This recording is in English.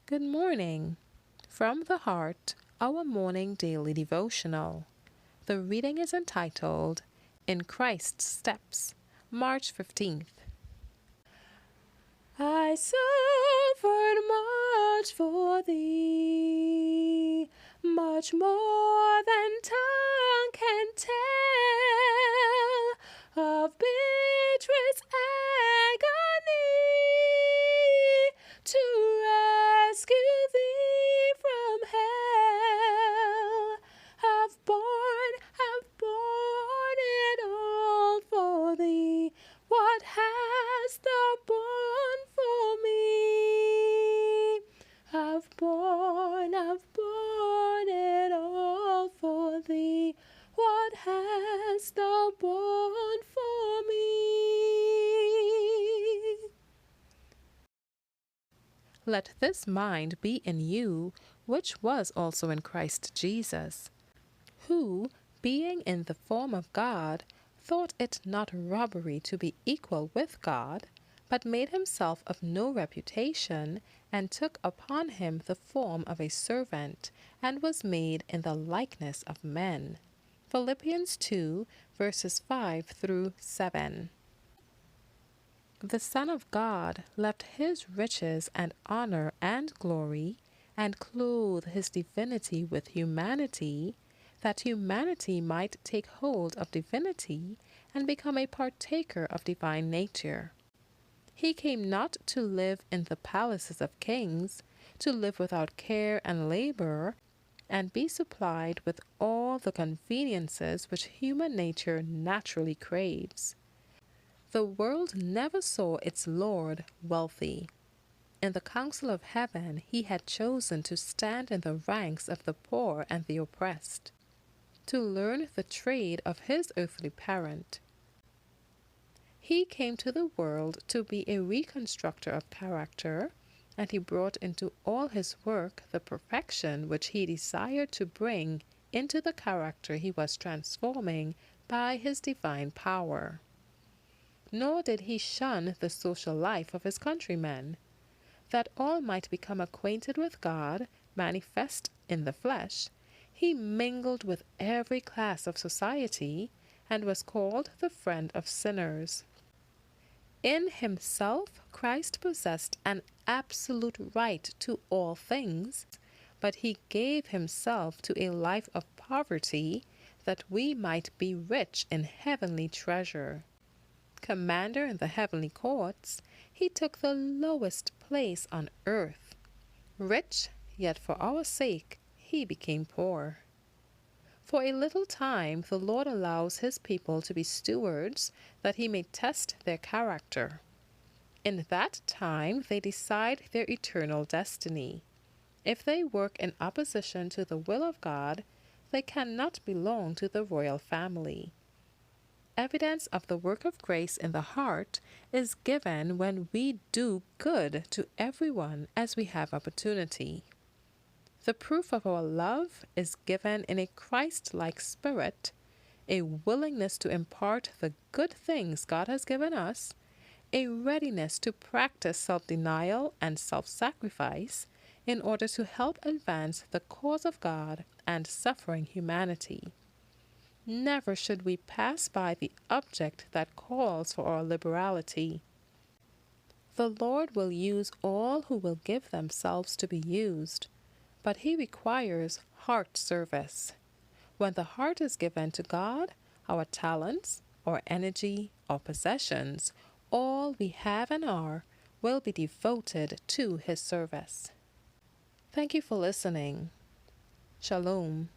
Good morning. From the Heart, our morning daily devotional. The reading is entitled, In Christ's Steps, March 15th. I suffered much for thee, much more than tongue can tell, of bitterest agony, to rescue thee from hell. Have borne it all for thee. What hast thou borne for me? I've borne it all for thee. What hast thou borne for me? Let this mind be in you, which was also in Christ Jesus, who, being in the form of God, thought it not robbery to be equal with God, but made himself of no reputation, and took upon him the form of a servant, and was made in the likeness of men. Philippians 2, verses 5 through 7. The Son of God left his riches and honor and glory, and clothed his divinity with humanity, that humanity might take hold of divinity and become a partaker of divine nature. He came not to live in the palaces of kings, to live without care and labor, and be supplied with all the conveniences which human nature naturally craves. The world never saw its Lord wealthy. In the council of heaven he had chosen to stand in the ranks of the poor and the oppressed, to learn the trade of his earthly parent. He came to the world to be a reconstructor of character, and he brought into all his work the perfection which he desired to bring into the character he was transforming by his divine power. Nor did he shun the social life of his countrymen, that all might become acquainted with God, manifest in the flesh. He mingled with every class of society, and was called the friend of sinners. In himself Christ possessed an absolute right to all things, but he gave himself to a life of poverty, that we might be rich in heavenly treasure. Commander in the heavenly courts, he took the lowest place on earth. Rich, yet for our sake he became poor. For a little time the Lord allows his people to be stewards, that he may test their character. In that time they decide their eternal destiny. If they work in opposition to the will of God, they cannot belong to the royal family. Evidence of the work of grace in the heart is given when we do good to everyone as we have opportunity. The proof of our love is given in a Christ-like spirit, a willingness to impart the good things God has given us, a readiness to practice self-denial and self-sacrifice in order to help advance the cause of God and suffering humanity. Never should we pass by the object that calls for our liberality. The Lord will use all who will give themselves to be used, but he requires heart service. When the heart is given to God, our talents, our energy, our possessions, all we have and are, will be devoted to his service. Thank you for listening. Shalom.